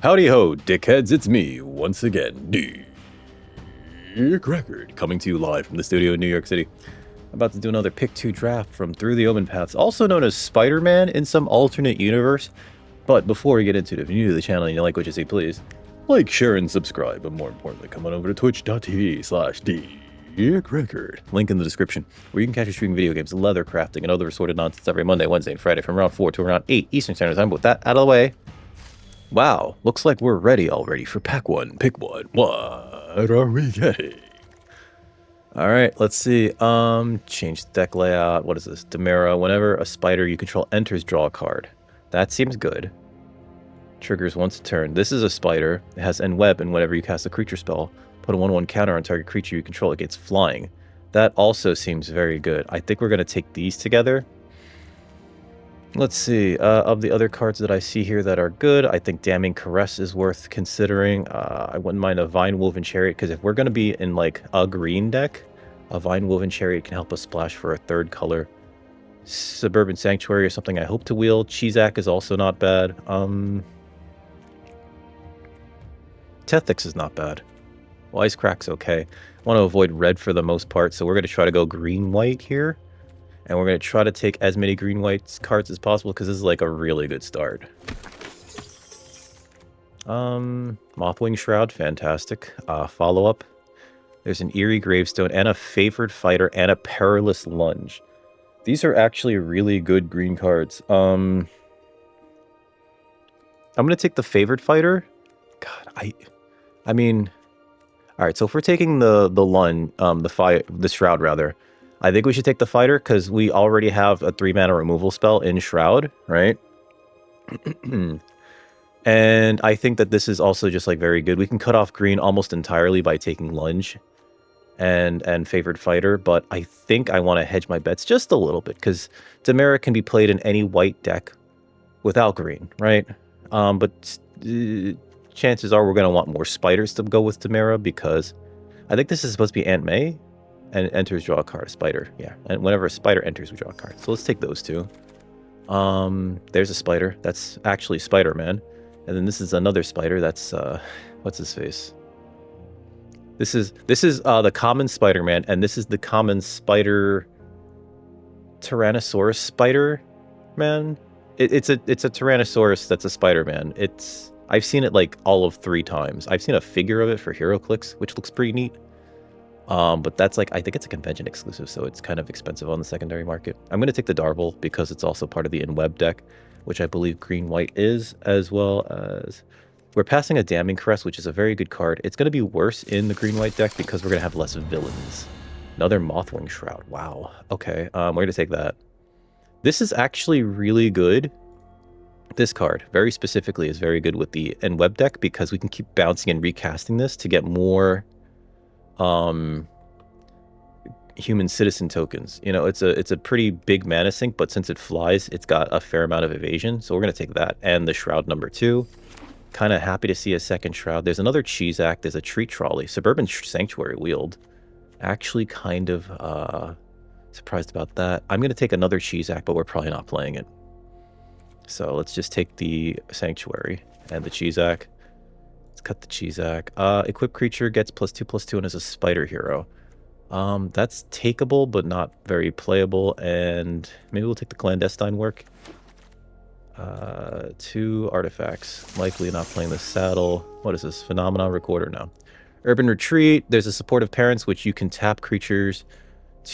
Howdy ho, dickheads, it's me, once again, Dick Record, coming to you live from the studio in New York City. I'm about to do another Pick 2 draft from Through the Omenpaths, also known as Spider-Man in some alternate universe. But before we get into it, if you're new to the channel and you like what you see, please like, share, and subscribe. But more importantly, come on over to twitch.tv/DickRecord. Link in the description, where you can catch me streaming video games, leather crafting, and other assorted nonsense every Monday, Wednesday, and Friday from around 4 to around 8 Eastern Standard Time. But with that out of the way, wow, looks like we're ready already for pack 1, pick 1. What are we getting? Alright, let's see. Change the deck layout. What is this? Demera. Whenever a spider you control enters, draw a card. That seems good. Triggers once a turn. This is a spider. It has end web, and whenever you cast a creature spell, put a 1/1 counter on target creature you control. It gets flying. That also seems very good. I think we're going to take these together. Let's see, of the other cards that I see here that are good, I think Damning Caress is worth considering. I wouldn't mind a Vine-Woven Chariot, because if we're going to be in, like, a green deck, a Vine-Woven Chariot can help us splash for a third color. Suburban Sanctuary is something I hope to wield. Chizak is also not bad. Tethix is not bad. Wisecrack's okay. I want to avoid red for the most part, so we're going to try to go green-white here. And we're going to try to take as many green-white cards as possible, because this is like a really good start. Mothwing Shroud, fantastic. Follow-up. There's an Eerie Gravestone, and a Favored Fighter, and a Perilous Lunge. These are actually really good green cards. I'm going to take the Favored Fighter. God, I mean... Alright, so if we're taking the Shroud, rather... I think we should take the Fighter, because we already have a 3-mana removal spell in Shroud, right? And I think that this is also just, like, very good. We can cut off green almost entirely by taking Lunge and Favored Fighter, but I think I want to hedge my bets just a little bit, because Demera can be played in any white deck without green, right? But chances are we're going to want more spiders to go with Demera, because I think this is supposed to be Aunt May. And enters, draw a card. A spider, yeah. And whenever a spider enters, we draw a card. So let's take those two. There's a spider. That's actually Spider-Man. And then this is another spider. That's what's his face? This is the common Spider-Man, and this is the common spider Tyrannosaurus Spider-Man. It's a Tyrannosaurus that's a Spider-Man. I've seen it like all of 3 times. I've seen a figure of it for HeroClix, which looks pretty neat. But that's like, I think it's a convention exclusive, so it's kind of expensive on the secondary market. I'm going to take the Darvel because it's also part of the in-web deck, which I believe green-white is, as well as... We're passing a Damning Caress, which is a very good card. It's going to be worse in the green-white deck because we're going to have less villains. Another Mothwing Shroud. Wow. Okay, we're going to take that. This is actually really good. This card, very specifically, is very good with the in-web deck because we can keep bouncing and recasting this to get more... human citizen tokens. You know, it's a pretty big mana sink, but since it flies, it's got a fair amount of evasion, so we're going to take that. And the Shroud number 2. Kind of happy to see a second Shroud. There's another Chizak. There's a Tree Trolley. Suburban Sanctuary wield. Actually kind of surprised about that. I'm going to take another Chizak, but we're probably not playing it. So let's just take the Sanctuary and the Chizak. Let's cut the Chizak. Equipped creature gets +2/+2 and is a spider hero. That's takeable, but not very playable. And maybe we'll take the Clandestine Work. 2 artifacts. Likely not playing the Saddle. What is this? Phenomenon Recorder now. Urban Retreat. There's a Supportive Parents, which you can tap creatures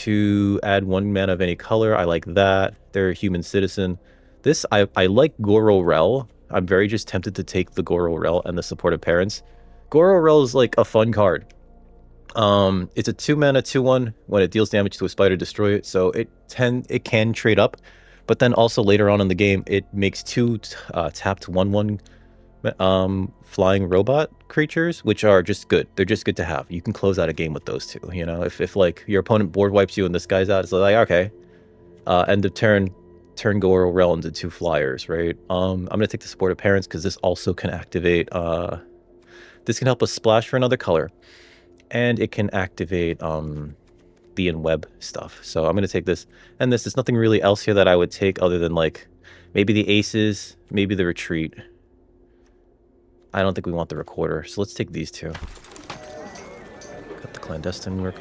to add 1 mana of any color. I like that. They're a human citizen. This, I like Goro Rel. I'm very just tempted to take the Goro Rel and the Supportive Parents. Goro Rel is like a fun card. It's a 2-mana 2/1. When it deals damage to a spider, destroy it. So it can trade up, but then also later on in the game, it makes 2 tapped 1/1 flying robot creatures, which are just good. They're just good to have. You can close out a game with those 2. You know, if like your opponent board wipes you and this guy's out, it's like okay, end of turn Goro Rel into 2 flyers, right? I'm going to take the Supportive Parents because this also can activate... this can help us splash for another color. And it can activate the in-web stuff. So I'm going to take this. And this. There's nothing really else here that I would take other than, like, maybe the Aces, maybe the Retreat. I don't think we want the recorder, so let's take these two. Got the clandestine work.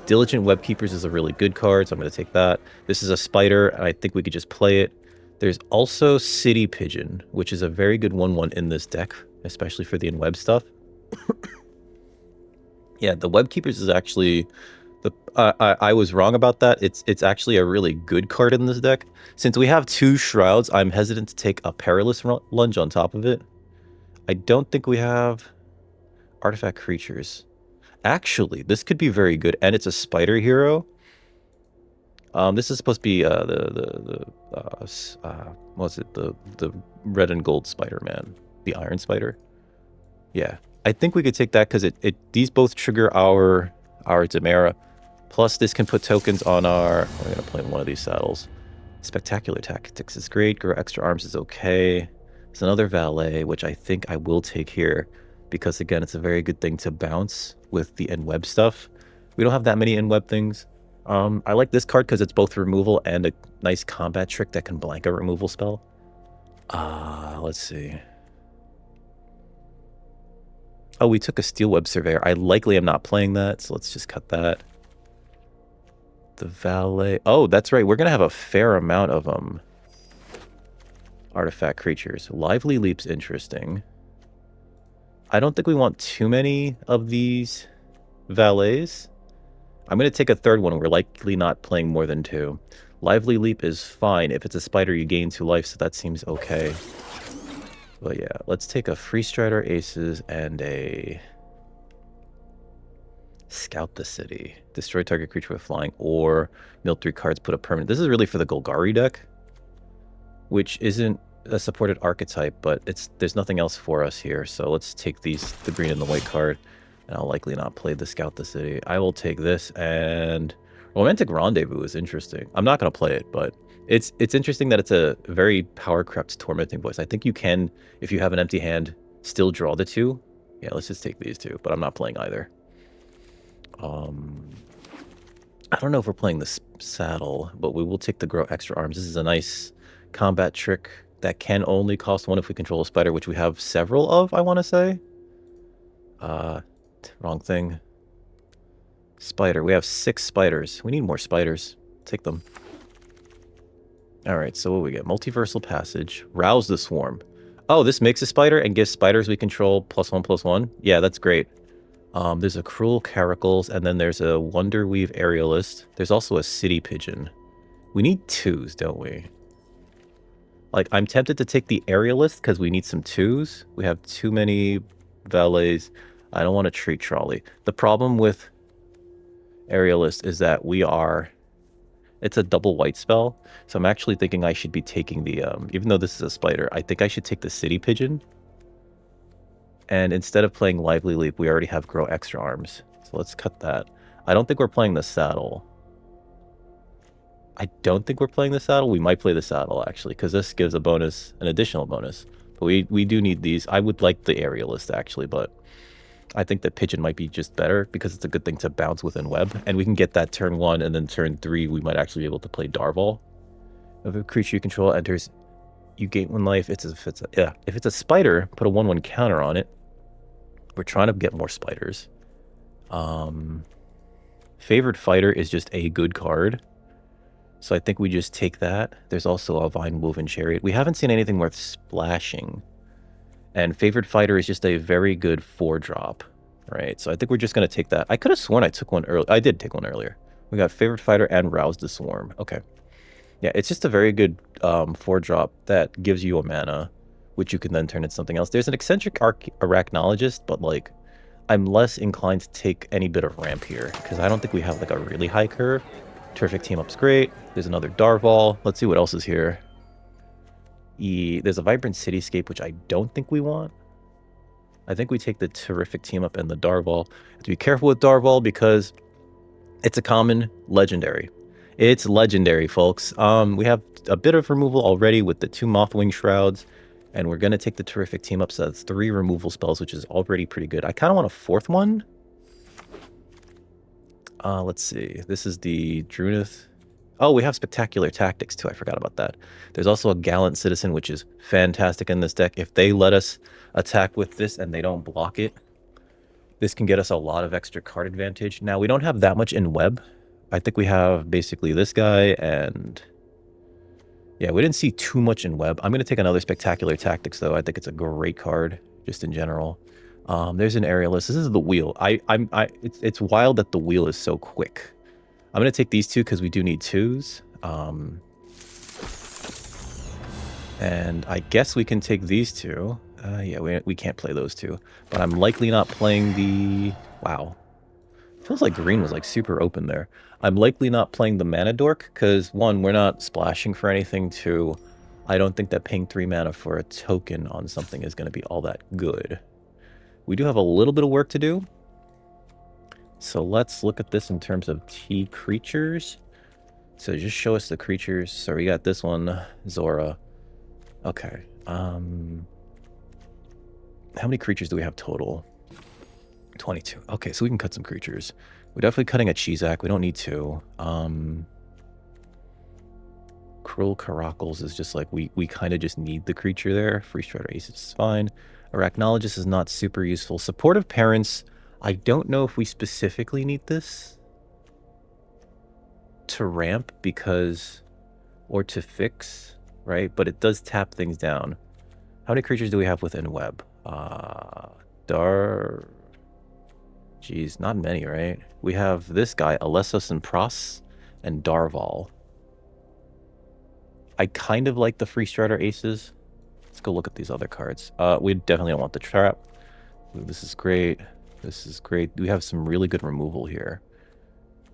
Diligent Web Keepers is a really good card, so I'm going to take that. This is a spider, and I think we could just play it. There's also City Pigeon, which is a very good 1/1 in this deck, especially for the in-web stuff. Yeah, the Web Keepers is actually... I was wrong about that. It's actually a really good card in this deck. Since we have 2 Shrouds, I'm hesitant to take a Perilous Lunge on top of it. I don't think we have Artifact Creatures. Actually, this could be very good, and it's a Spider Hero. This is supposed to be what's it? The red and gold Spider-Man, the Iron Spider. Yeah, I think we could take that because these both trigger our Demera. Plus, this can put tokens on our... We're going to play one of these saddles. Spectacular Tactics is great. Grow Extra Arms is okay. There's another Valet, which I think I will take here. Because, again, it's a very good thing to bounce with the in-web stuff. We don't have that many in-web things. I like this card because it's both removal and a nice combat trick that can blank a removal spell. Let's see. Oh, we took a Steel Web Surveyor. I likely am not playing that, so let's just cut that. The Valet. Oh, that's right. We're going to have a fair amount of artifact creatures. Lively Leap's interesting. I don't think we want too many of these Valets. I'm going to take a third one. We're likely not playing more than 2. Lively Leap is fine. If it's a spider, you gain 2 life, so that seems okay. But yeah, let's take a Free Strider Aces and a... Scout the City. Destroy target creature with flying, or mill 3 cards, put a permanent. This is really for the Golgari deck, which isn't a supported archetype, but there's nothing else for us here. So let's take the green and the white card, and I'll likely not play the Scout the City. I will take this, and Romantic Rendezvous is interesting. I'm not going to play it, but it's interesting that it's a very power-crept Tormenting Voice. I think you can, if you have an empty hand, still draw the 2. Yeah, let's just take these 2, but I'm not playing either. I don't know if we're playing the saddle, but we will take the Grow Extra Arms. This is a nice combat trick that can only cost 1 if we control a spider, which we have several of, I want to say. Wrong thing. Spider. We have 6 spiders. We need more spiders. Take them. Alright, so what do we get? Multiversal Passage. Rouse the Swarm. Oh, this makes a spider and gives spiders we control +1/+1? Yeah, that's great. There's a Cruel Caracals, and then there's a Wonderweave Aerialist. There's also a City Pigeon. We need 2s, don't we? Like, I'm tempted to take the Aerialist because we need some 2s. We have too many Valets. I don't want to treat Trolley. The problem with Aerialist is that it's a double white spell. So I'm actually thinking I should be taking the, even though this is a spider, I think I should take the City Pigeon. And instead of playing Lively Leap, we already have Grow Extra Arms. So let's cut that. I don't think we're playing the saddle. We might play the saddle, actually, because this gives a bonus, an additional bonus. But we do need these. I would like the Aerialist, actually, but I think the Pigeon might be just better because it's a good thing to bounce within web. And we can get that turn 1, and then turn 3, we might actually be able to play Darval. If a creature you control enters, you gain 1 life. If it's a spider, put a 1/1 counter on it. We're trying to get more spiders. Favored Fighter is just a good card. So I think we just take that. There's also a Vine Woven Chariot. We haven't seen anything worth splashing. And Favored Fighter is just a very good 4-drop, right? So I think we're just going to take that. I could have sworn I took one earlier. I did take one earlier. We got Favored Fighter and Rouse the Swarm. Okay. Yeah, it's just a very good 4-drop that gives you a mana, which you can then turn into something else. There's an Eccentric Arachnologist, but, like, I'm less inclined to take any bit of ramp here, because I don't think we have, like, a really high curve. Terrific Team Up's great. There's another Darval. Let's see what else is here. There's a Vibrant Cityscape, which I don't think we want. I think we take the Terrific Team Up and the Darval. Have to be careful with Darval because it's a common legendary. It's legendary, folks. We have a bit of removal already with the 2 Mothwing Shrouds, and we're going to take the Terrific Team Up, so that's 3 removal spells, which is already pretty good. I kind of want a 4th one. Let's see. This is the Drunith. Oh, we have Spectacular Tactics too. I forgot about that. There's also a Gallant Citizen, which is fantastic in this deck. If they let us attack with this and they don't block it, this can get us a lot of extra card advantage. Now, we don't have that much in web. I think we have basically this guy and... yeah, we didn't see too much in web. I'm going to take another Spectacular Tactics, though. I think it's a great card, just in general. There's an aerialist. This is the wheel. It's wild that the wheel is so quick. I'm going to take these two because we do need twos. And I guess we can take these two. Yeah, we can't play those two. But I'm likely not playing the... wow. Feels like green was like super open there. I'm likely not playing the Mana Dork because, one, we're not splashing for anything. Two, I don't think that paying 3 mana for a token on something is going to be all that good. We do have a little bit of work to do. So let's look at this in terms of T creatures. So just show us the creatures. So we got this one, Zora. Okay. How many creatures do we have total? 22. Okay, so we can cut some creatures. We're definitely cutting a Chizak. We don't need to. Cruel Caracals is just like, we kind of just need the creature there. Free Strider Ace is fine. Arachnologist is not super useful. Supportive Parents, I don't know if we specifically need this to ramp because, or to fix, right? But it does tap things down. How many creatures do we have within web? Jeez, not many, right? We have this guy, Alessos and Pros, and Darval. I kind of like the Free Strider Aces. Let's go look at these other cards. We definitely don't want the Trap. Ooh, this is great. This is great. We have some really good removal here.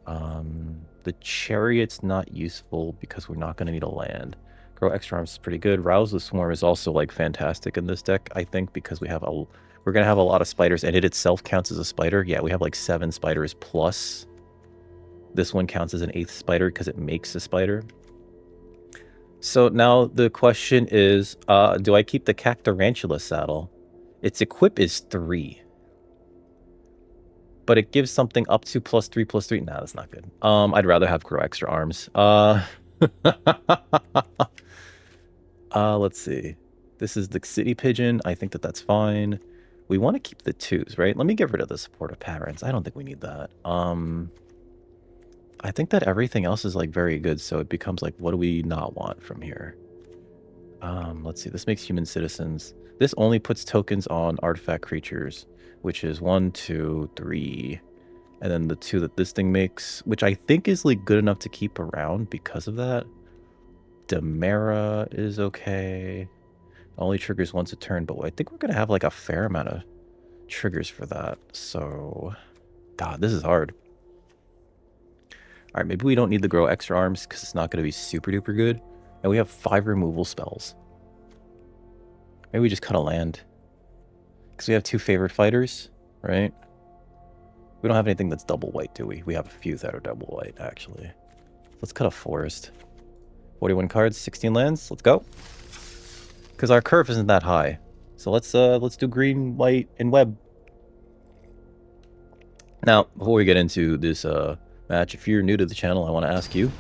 The Chariot's not useful because we're not going to need a land. Grow Extra Arms is pretty good. Rouse the Swarm is also like fantastic in this deck, I think, because we're going to have a lot of spiders, and it itself counts as a spider. Yeah, we have like 7 spiders plus. This one counts as an 8th spider because it makes a spider. So now the question is, do I keep the Cactarantula saddle? Its equip is 3. But it gives something up to +3/+3. Nah, that's not good. I'd rather have Grow Extra Arms. Let's see. This is the City Pigeon. I think that's fine. We want to keep the 2s, right? Let me get rid of the Supportive Parents. I don't think we need that. I think that everything else is like very good, so it becomes like, what do we not want from here? Let's see. This makes human citizens. This only puts tokens on artifact creatures, which is 1, 2, 3, and then the 2 that this thing makes, which I think is like good enough to keep around because of that. Demera is okay. Only triggers once a turn, but I think we're gonna have like a fair amount of triggers for that. So, God, this is hard. All right, maybe we don't need to grow Extra Arms because it's not gonna be super duper good, and we have 5 removal spells. Maybe we just cut a land. Because we have 2 favorite fighters, right? We don't have anything that's double white, do we? We have a few that are double white, actually. Let's cut a forest. 41 cards, 16 lands. Let's go. Because our curve isn't that high. So let's do green, white, and web. Now, before we get into this match, if you're new to the channel, I want to ask you,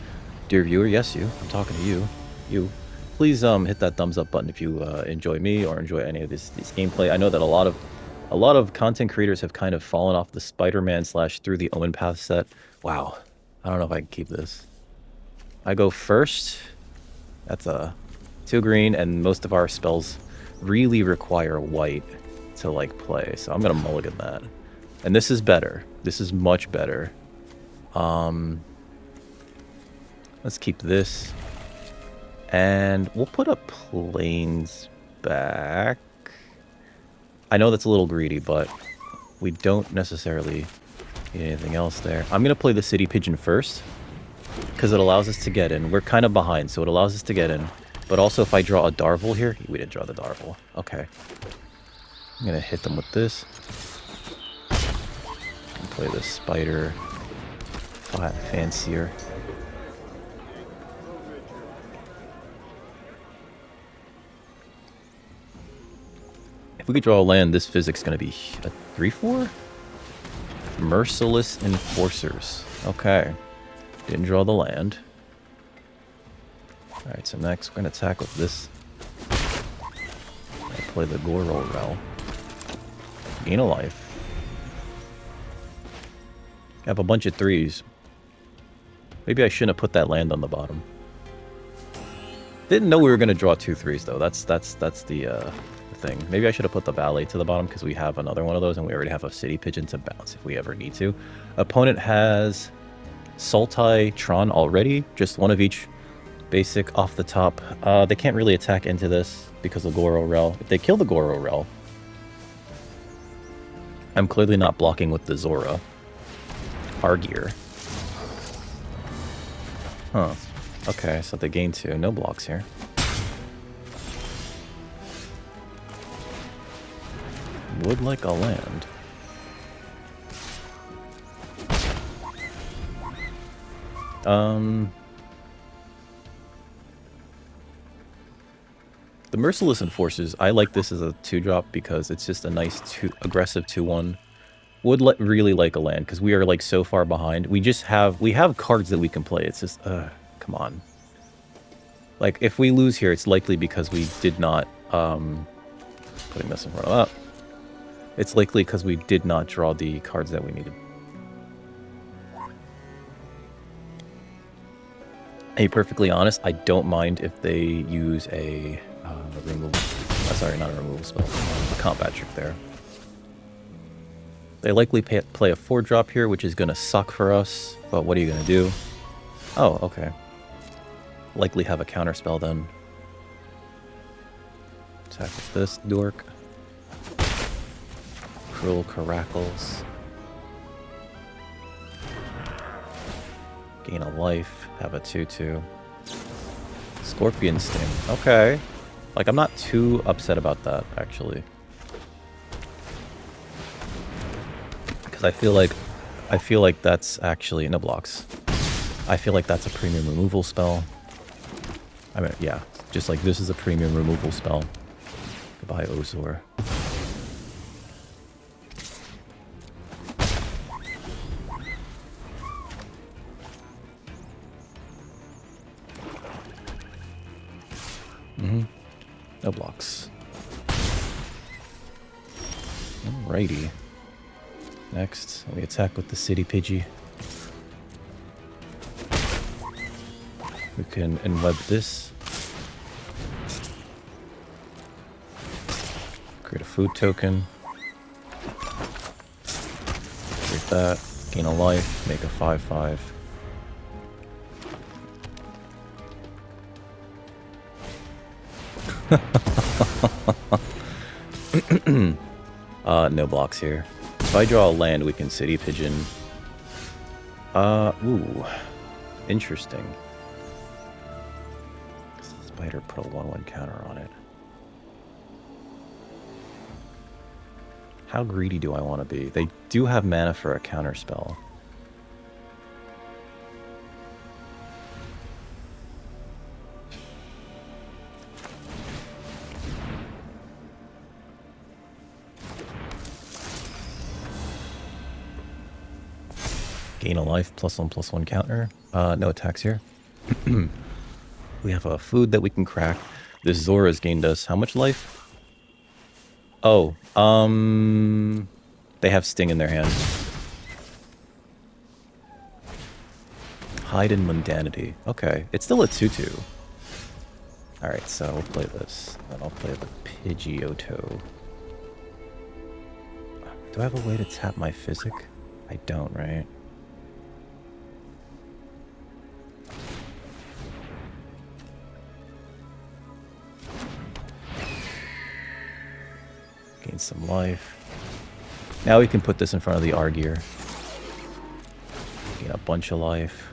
dear viewer, yes, you. I'm talking to you. Please hit that thumbs up button if you enjoy me or enjoy any of this gameplay. I know that a lot of content creators have kind of fallen off the Spider-Man / through the Omenpaths set. Wow, I don't know if I can keep this. I go first. That's a 2 green, and most of our spells really require white to like play. So I'm gonna mulligan that. And this is better. This is much better. Let's keep this. And we'll put a plains back. I know that's a little greedy, but we don't necessarily need anything else there. I'm going to play the City Pigeon first because it allows us to get in. We're kind of behind, so it allows us to get in. But also if I draw a Darvel here, we didn't draw the Darvel. Okay. I'm going to hit them with this. And play the Spider Fancier. If we could draw a land, this physics going to be a 3/4? Merciless Enforcers. Okay. Didn't draw the land. Alright, so next we're going to attack with this. I play the Goro Rel. Gain a life. I have a bunch of 3s. Maybe I shouldn't have put that land on the bottom. Didn't know we were going to draw 2 3s though. That's the thing. Maybe I should have put the ballet to the bottom because we have another one of those and we already have a city pigeon to bounce if we ever need to. Opponent has Sultai Tron already, just one of each basic off the top. They can't really attack into this because of Goro Rel. If they kill the Goro Rel, I'm clearly not blocking with the Zora. Argear. Huh. Okay, so they gain 2. No blocks here. Would like a land. The Merciless Enforcers, I like this as a 2-drop because it's just a nice aggressive 2-1. Would really like a land because we are like so far behind. We have cards that we can play. It's just come on. Like if we lose here, it's likely because we did not putting this in front of that. It's likely because we did not draw the cards that we needed. To be perfectly honest, I don't mind if they use a removal. Sorry, not a removal spell. A combat trick there. They likely play a 4-drop here, which is going to suck for us. But what are you going to do? Oh, okay. Likely have a counter spell then. Attack with this dork. Cruel Caracals. Gain a life. Have a 2/2. Scorpion Sting. Okay. Like, I'm not too upset about that, actually. Because I feel like that's actually... No blocks. I feel like that's a premium removal spell. I mean, yeah. Just like this is a premium removal spell. Goodbye, Ozor. No blocks. Alrighty. Next, we attack with the City Pidgey. We can enweb this. Create a food token. Create that. Gain a life. Make a 5/5. No blocks here. If I draw a land, we can City Pigeon. Ooh. Interesting. Spider put a 1/1 counter on it. How greedy do I want to be? They do have mana for a counter spell. Gain a life, +1/+1 counter. No attacks here. We have a food that we can crack. This Zora's gained us how much life? Oh, they have Sting in their hand. Hide in Mundanity. Okay, it's still a 2/2. Alright, so we'll play this. Then I'll play the Pidgeotto. Do I have a way to tap my Physic? I don't, right? Gain some life. Now we can put this in front of the Argear. Gain a bunch of life.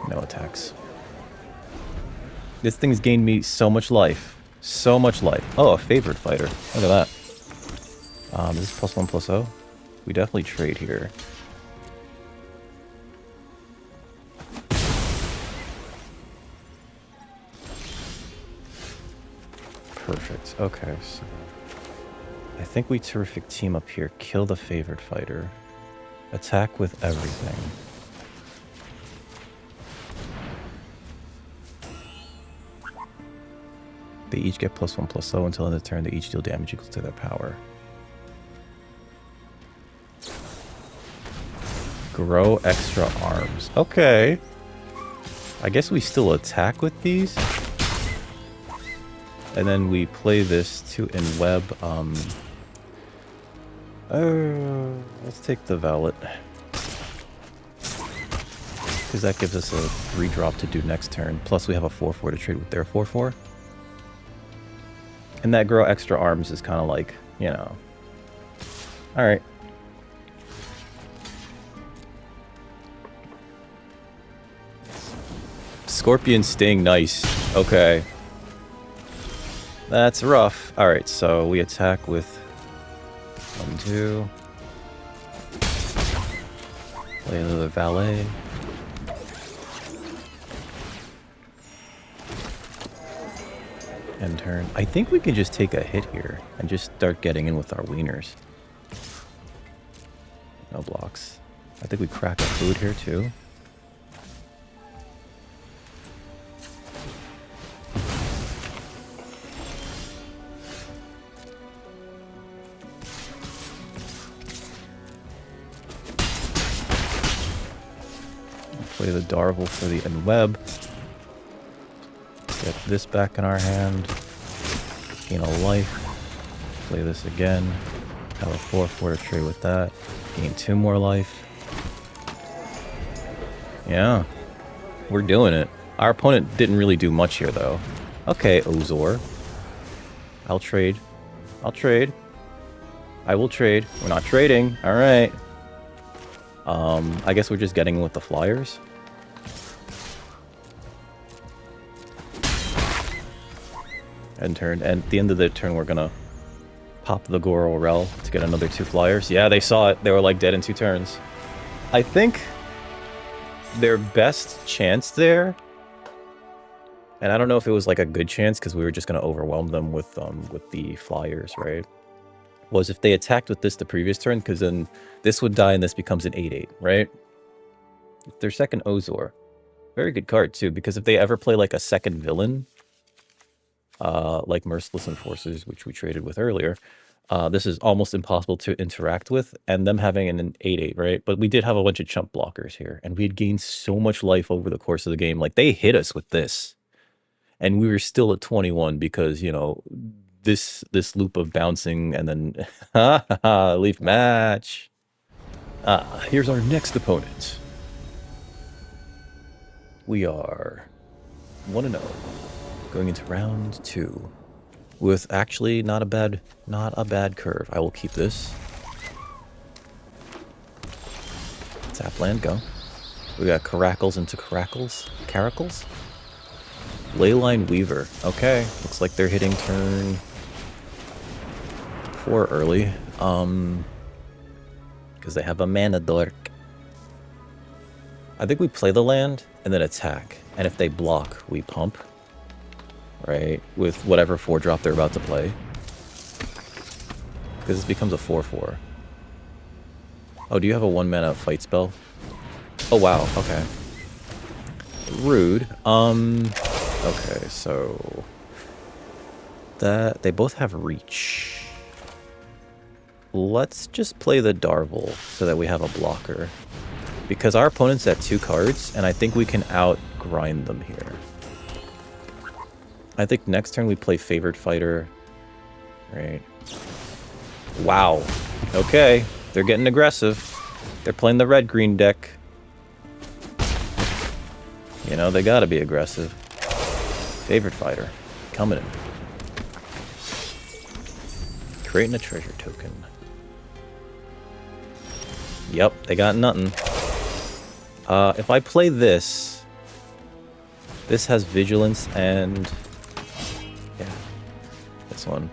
No attacks. This thing's gained me so much life. So much life. Oh, a favored fighter. Look at that. This is +1/+0. We definitely trade here. Perfect. Okay, so I think we terrific team up here. Kill the favored fighter. Attack with everything. They each get +1/+0 until end of the turn. They each deal damage equal to their power. Grow extra arms. Okay. I guess we still attack with these. And then we play this to in-web. Let's take the Valet. Because that gives us a 3-drop to do next turn. Plus we have a 4/4 to trade with their 4/4. And that grow extra arms is kind of like, you know. Alright. Scorpion Sting, nice. Okay. That's rough. Alright, so we attack with 1, 2. Play another Valet. End turn. I think we can just take a hit here and just start getting in with our wieners. No blocks. I think we crack a food here too. Play the Darvel for the Enweb. Get this back in our hand. Gain a life. Play this again. Have a 4/4 to trade with that. Gain 2 more life. Yeah. We're doing it. Our opponent didn't really do much here, though. Okay, Ozor. I'll trade. I'll trade. I will trade. We're not trading. Alright. I guess we're just getting with the flyers. End turn. And at the end of the turn, we're gonna pop the Gororel to get another 2 flyers. Yeah, they saw it. They were like dead in 2 turns. I think their best chance there, and I don't know if it was like a good chance because we were just gonna overwhelm them with the flyers, right? Was if they attacked with this the previous turn, because then this would die and this becomes an 8/8, right? Their second Ozor, very good card too, because if they ever play like a second villain, like Merciless Enforcers, which we traded with earlier, this is almost impossible to interact with, and them having an 8/8, right? But we did have a bunch of chump blockers here, and we had gained so much life over the course of the game. Like, they hit us with this, and we were still at 21 because, you know, this loop of bouncing, and then leaf match. Here's our next opponent. We are 1-0. Going into round 2 with actually not a bad curve. I will keep this. Tap land, go. We got Caracals into Caracals. Leyline Weaver. Okay, looks like they're hitting turn 4 early. Because they have a mana dork. I think we play the land and then attack. And if they block, we pump. Right, with whatever 4-drop they're about to play. Because this becomes a 4/4. Oh, do you have a 1-mana fight spell? Oh, wow, okay. Rude. Okay, so... that they both have reach. Let's just play the Darvel so that we have a blocker. Because our opponent's at 2 cards, and I think we can out-grind them here. I think next turn we play Favored Fighter. Right. Wow. Okay. They're getting aggressive. They're playing the red-green deck. You know, they gotta be aggressive. Favored Fighter. Coming in. Creating a treasure token. Yep, they got nothing. If I play this, this has Vigilance and... yeah, this one.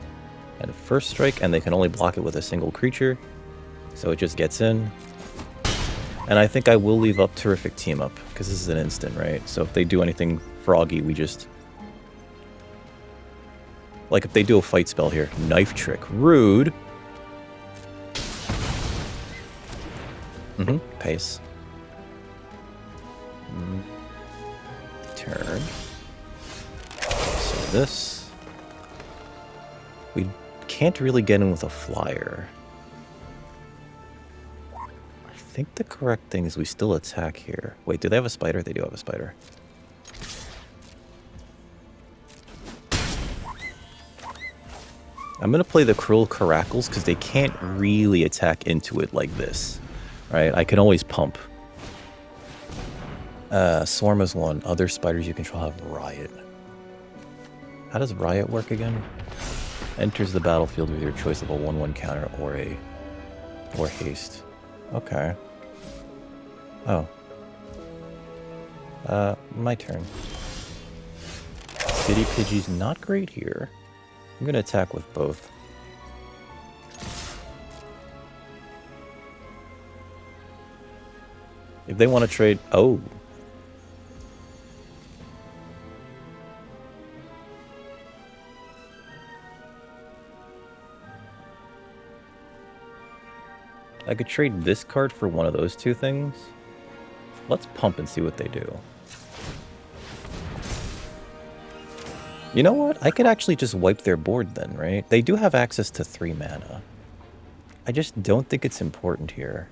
And First Strike, and they can only block it with a single creature. So it just gets in. And I think I will leave up Terrific Team Up, because this is an instant, right? So if they do anything froggy, we just... like if they do a fight spell here. Knife Trick. Rude. Pace. Turn. So this. We can't really get in with a flyer. I think the correct thing is we still attack here. Wait, do they have a spider? They do have a spider. I'm going to play the Cruel Caracals because they can't really attack into it like this. Right? I can always pump. Swarm is one. Other spiders you control have Riot. How does Riot work again? Enters the battlefield with your choice of a 1/1 counter or haste. Okay. Oh. My turn. City Pidgey's not great here. I'm gonna attack with both. If they want to trade... Oh. I could trade this card for one of those two things. Let's pump and see what they do. You know what? I could actually just wipe their board then, right? They do have access to 3 mana. I just don't think it's important here.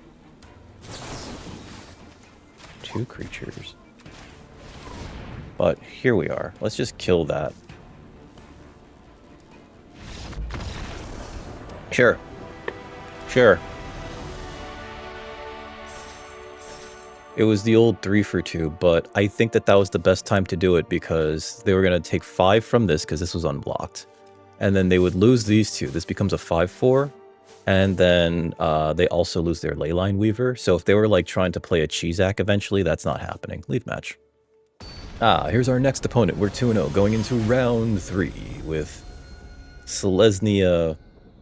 2 creatures. But here we are. Let's just kill that. Sure. Sure. It was the old 3 for 2, but I think that was the best time to do it because they were going to take 5 from this because this was unblocked. And then they would lose these 2. This becomes a 5/4. And then they also lose their Leyline Weaver. So if they were like trying to play a Cheezac eventually, that's not happening. Leave match. Here's our next opponent. We're 2-0 going into round 3 with Selesnya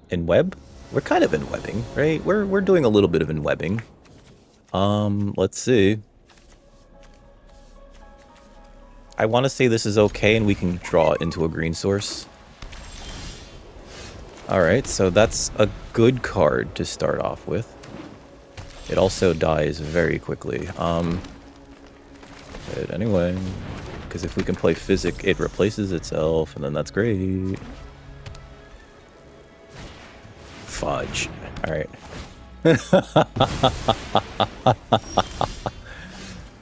in web. We're kind of in webbing, right? We're doing a little bit of in webbing. Let's see. I want to say this is okay and we can draw it into a green source. Alright, so that's a good card to start off with. It also dies very quickly. But anyway, because if we can play Physic, it replaces itself, and then that's great. Fudge. Alright.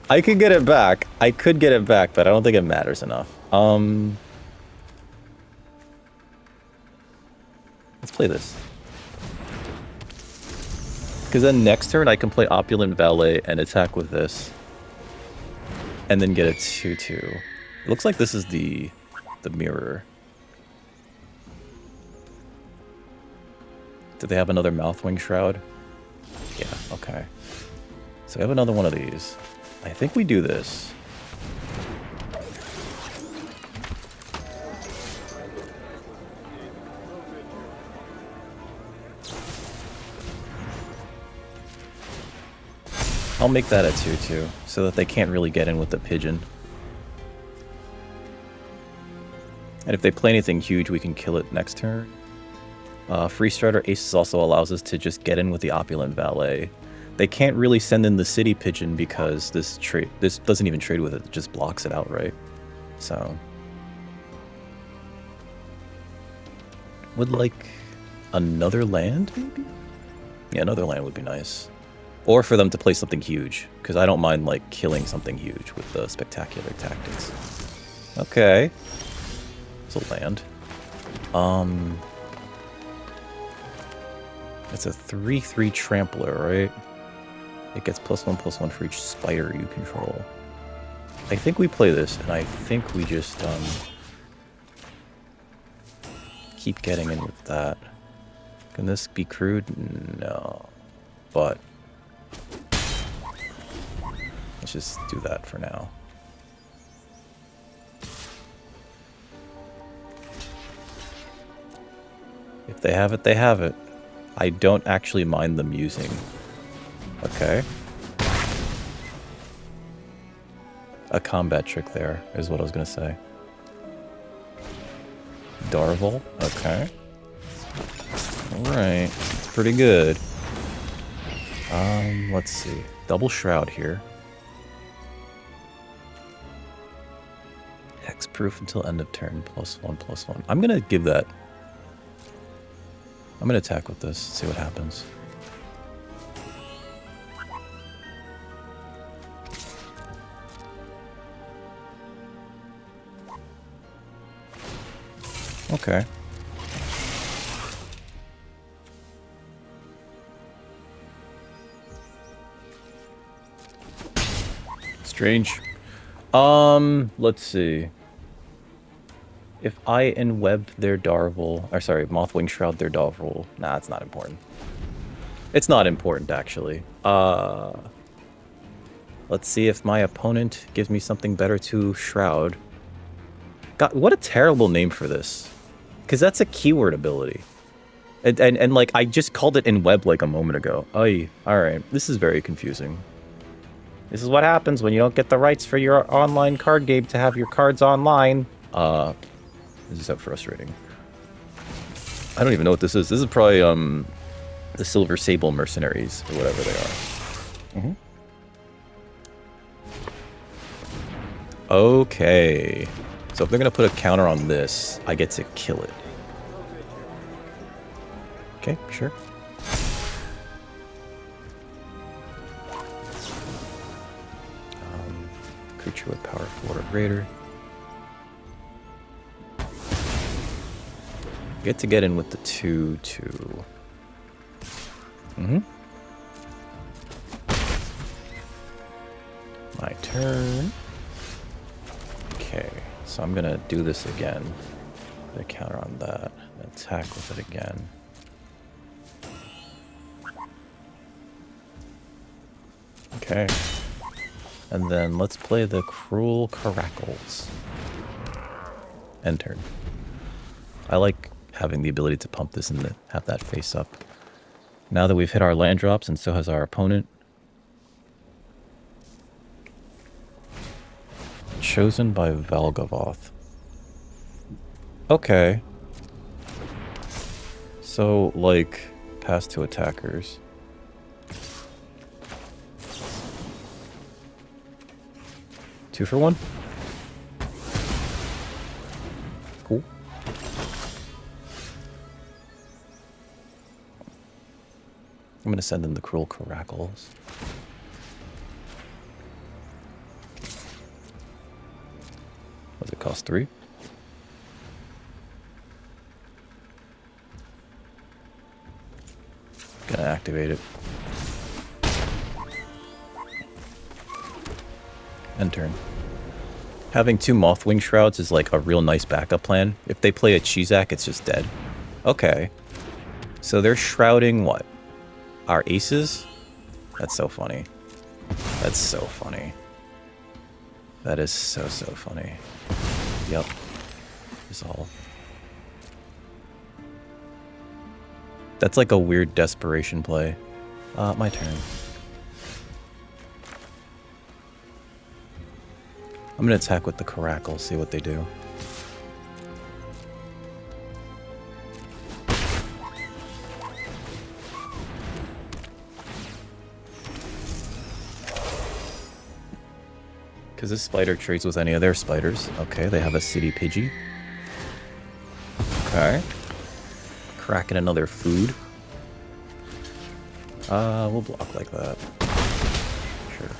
I could get it back. I could get it back, but I don't think it matters enough. Let's play this. Because then next turn I can play Opulent Valet and attack with this. And then get a 2/2. It looks like this is the mirror. Did they have another Mouthwing Shroud? Yeah, okay. So we have another one of these. I think we do this. I'll make that a 2/2 so that they can't really get in with the pigeon. And if they play anything huge, we can kill it next turn. Free Strider Aces also allows us to just get in with the Opulent Valet. They can't really send in the City Pigeon because this doesn't even trade with it. It just blocks it outright. So would like another land maybe? Yeah, another land would be nice. Or for them to play something huge, because I don't mind like killing something huge with the Spectacular Tactics. Okay. It's a land. It's a 3/3 Trampler, right? It gets +1/+1 for each spider you control. I think we play this, and I think we just keep getting in with that. Can this be crude? No. But let's just do that for now. If they have it, they have it. I don't actually mind them using. Okay. A combat trick there is what I was going to say. Darvel. Okay. Alright. It's pretty good. Let's see. Double Shroud here. Hexproof until end of turn. +1/+1. I'm going to give that I'm gonna attack with this, see what happens. Okay. Strange. Let's see. If I enweb their Darvel, or sorry, Mothwing Shroud their Darvel. Nah, it's not important. It's not important, actually. Let's see if my opponent gives me something better to Shroud. God, what a terrible name for this. Because that's a keyword ability. And like, I just called it enweb like a moment ago. Oy, alright. This is very confusing. This is what happens when you don't get the rights for your online card game to have your cards online. This is so frustrating. I don't even know what this is. This is probably, the Silver Sable Mercenaries, or whatever they are. Mm-hmm. Okay. So if they're gonna put a counter on this, I get to kill it. Okay, sure. Creature with power 4 or greater. Get to get in with the 2/2. Mm-hmm. My turn. Okay, so I'm gonna do this again. Put a counter on that. Attack with it again. Okay. And then let's play the Cruel Caracals. End turn. I like having the ability to pump this and have that face up. Now that we've hit our land drops, and so has our opponent. Chosen by Valgavoth. Okay. So, like, pass to attackers. Two for one? Cool. I'm gonna send in the Cruel Caracals. What's it cost? 3? Gonna activate it. End turn. Having 2 Mothwing Shrouds is like a real nice backup plan. If they play a Chizak, it's just dead. Okay. So they're shrouding what? Our aces? That's so funny. That's so funny. That is so funny. Yep. Resolve. That's like a weird desperation play. My turn. I'm gonna attack with the Caracal, see what they do. Because this spider trades with any of their spiders. Okay, they have a City Pidgey. Okay. Cracking another food. We'll block like that. Sure.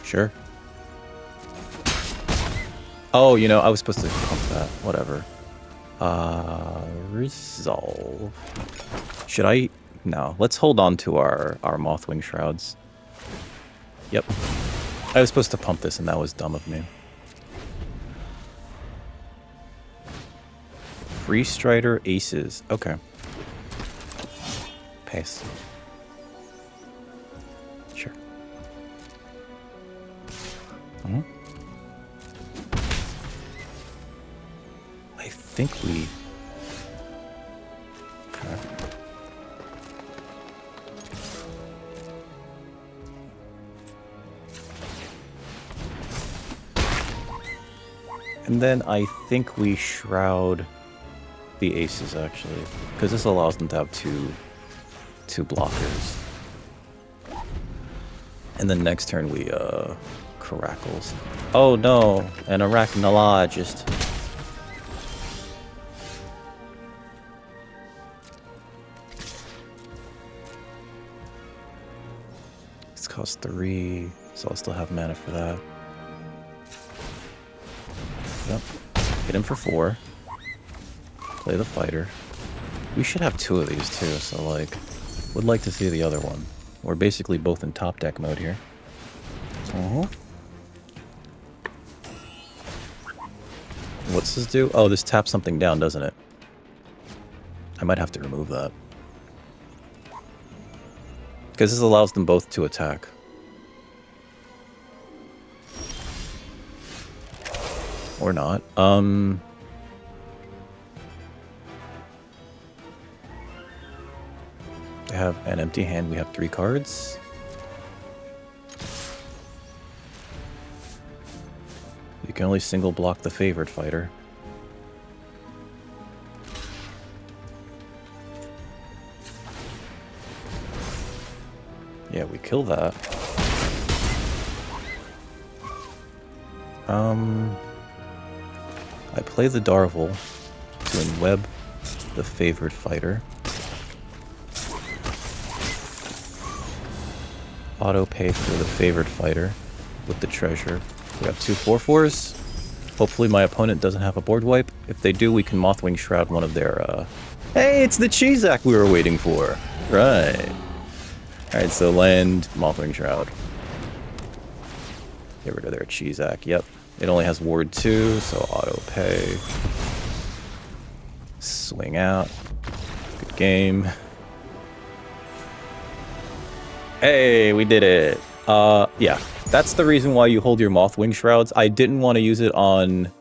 Sure. Oh, you know, I was supposed to pump that. Whatever. Resolve. Should I? No. Let's hold on to our Mothwing Shrouds. Yep. I was supposed to pump this, and that was dumb of me. Free Strider Aces. Okay. Pace. Sure. Mm-hmm. I think we... Okay. And then I think we shroud the aces, actually, because this allows them to have two blockers. And then next turn we, Carackles. Oh no, an Arachnologist. This costs 3, so I'll still have mana for that. Yep. Hit him for 4. Play the fighter. We should have 2 of these too, so like, would like to see the other one. We're basically both in top deck mode here. What's this do? Oh, this taps something down, doesn't it? I might have to remove that. Because this allows them both to attack. Or not. They have an empty hand. We have 3 cards. You can only single block the favored fighter. Yeah, we kill that. I play the Darvel to enweb the favored fighter. Auto pay for the favored fighter with the treasure. We have 2 4/4s. Hopefully my opponent doesn't have a board wipe. If they do, we can Mothwing Shroud one of their, Hey, it's the Chizak we were waiting for! Right. Alright, so land Mothwing Shroud. Get rid of their Chizak, yep. It only has Ward 2, so auto pay. Swing out. Good game. Hey, we did it! Yeah. That's the reason why you hold your Mothwing Shrouds. I didn't want to use it on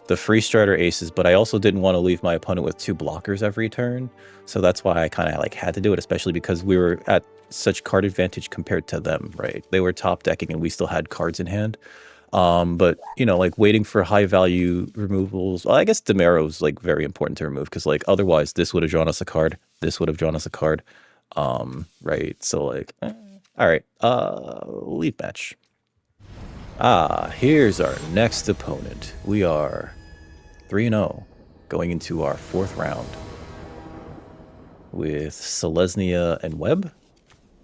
the Free Strider Aces, but I also didn't want to leave my opponent with 2 blockers every turn. So that's why I kind of like had to do it, especially because we were at such card advantage compared to them, right? They were top decking and we still had cards in hand. But, you know, like waiting for high value removals. Well, I guess Demero's like very important to remove because like otherwise this would have drawn us a card. This would have drawn us a card. Right? So like, all right, lead match. Here's our next opponent. We are 3-0 going into our 4th round with Selesnya and Webb.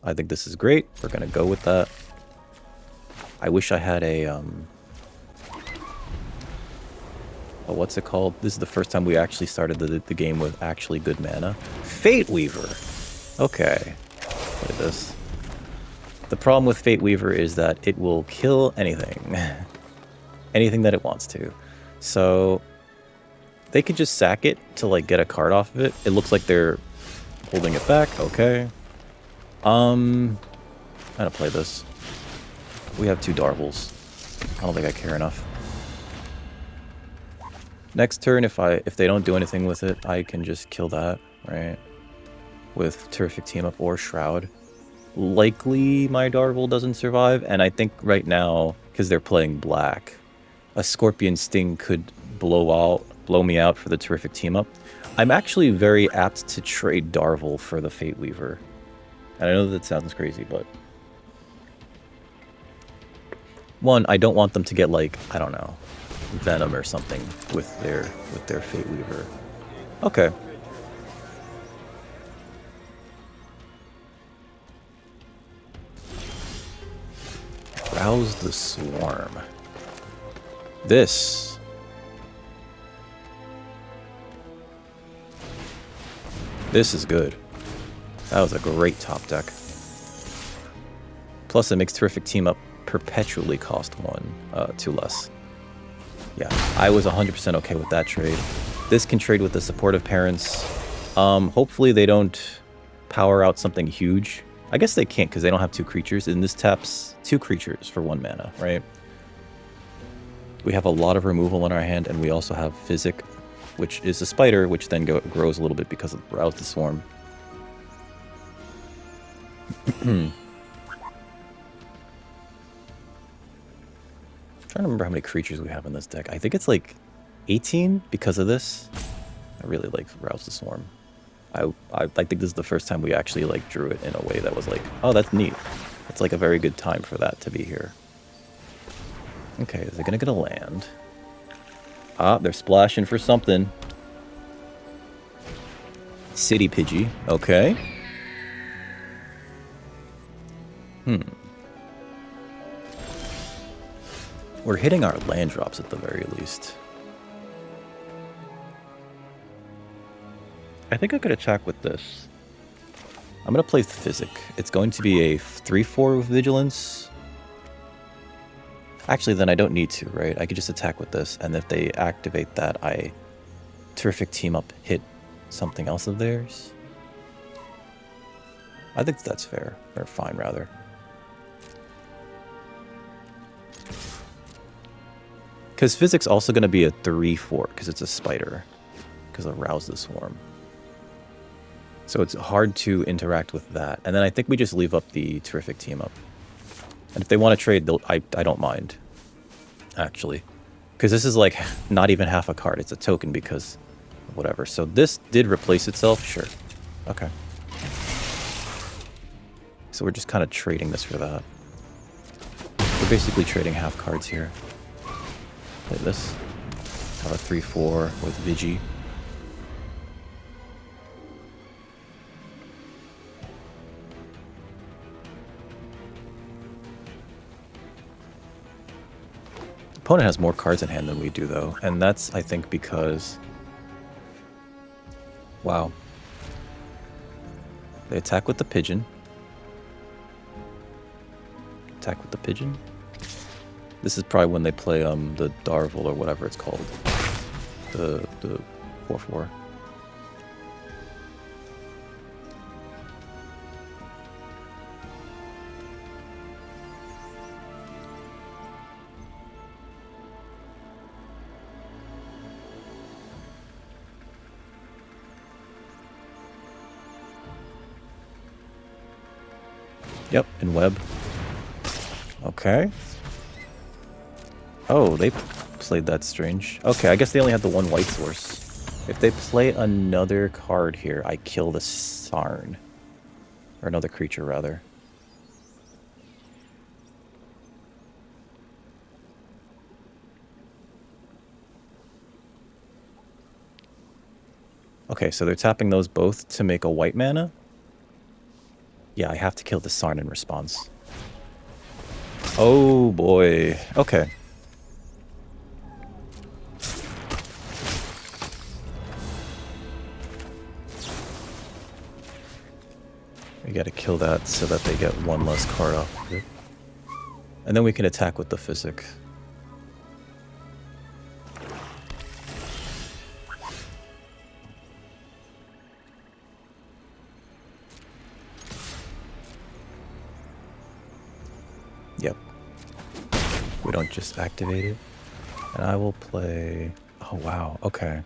I think this is great. We're going to go with that. I wish I had a, what's it called? This is the first time we actually started the game with actually good mana. Fate Weaver. Okay. Look at this. The problem with Fate Weaver is that it will kill anything. Anything that it wants to. So they could just sack it to like get a card off of it. It looks like they're holding it back. Okay. I'm gonna play this. We have 2 Darvels. I don't think I care enough. Next turn, if they don't do anything with it, I can just kill that, right? With Terrific Team Up or Shroud. Likely my Darvel doesn't survive, and I think right now, because they're playing black, a Scorpion Sting could blow me out for the Terrific Team Up. I'm actually very apt to trade Darvel for the Fate Weaver. And I know that sounds crazy, but... One, I don't want them to get like, I don't know, Venom or something with their Fate Weaver. Okay. Rouse the Swarm. This is good. That was a great top deck. Plus it makes Terrific Team Up perpetually cost 2 less. Yeah, I was 100% okay with that trade. This can trade with the supportive parents. Hopefully they don't power out something huge. I guess they can't because they don't have 2 creatures, and this taps 2 creatures for 1 mana, right? We have a lot of removal in our hand, and we also have Physic, which is a spider, which then grows a little bit because of Rouse the Swarm. I'm trying to remember how many creatures we have in this deck. I think it's like 18 because of this. I really like Rouse the Swarm. I think this is the first time we actually like drew it in a way that was like, oh, that's neat. It's like a very good time for that to be here. Okay, is it gonna get a land? Ah, they're splashing for something. City Pidgey. Okay. We're hitting our land drops at the very least. I think I could attack with this. I'm going to play Physic. It's going to be a 3-4 with Vigilance. Actually, then I don't need to, right? I could just attack with this, and if they activate that, I Terrific Team Up hit something else of theirs. I think that's fair. Or fine, rather. Because Physic's also going to be a 3-4, because it's a spider. Because of Rouse the Swarm. So it's hard to interact with that. And then I think we just leave up the Terrific Team Up. And if they want to trade, I don't mind. Actually. Because this is like not even half a card. It's a token because whatever. So this did replace itself? Sure. Okay. So we're just kind of trading this for that. We're basically trading half cards here. Play this. Have a 3-4 with Vigi. Opponent has more cards in hand than we do, though, and that's, I think, because... Wow. They attack with the pigeon. Attack with the pigeon. This is probably when they play the Darvel or whatever it's called. The 4-4. Yep, in web. Okay. Oh, they played that strange. Okay, I guess they only had the one white source. If they play another card here, I kill the Sarn. Or another creature, rather. Okay, so they're tapping those both to make a white mana? Yeah, I have to kill the Sarn in response. Oh boy. Okay. We gotta kill that so that they get one less card off of it. And then we can attack with the Physic. Yep. We don't just activate it. And I will play... Oh, wow. Okay.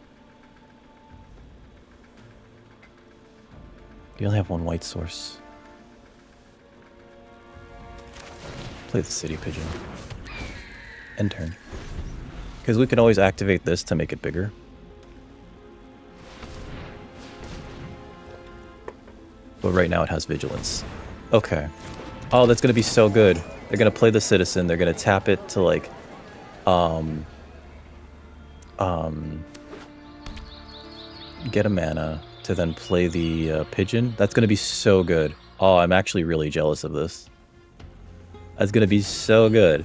You only have one white source. Play the City Pigeon. End turn. Because we can always activate this to make it bigger. But right now it has Vigilance. Okay. Oh, that's going to be so good. They're going to play the Citizen. They're going to tap it to, like, get a mana to then play the Pigeon. That's going to be so good. Oh, I'm actually really jealous of this. That's going to be so good.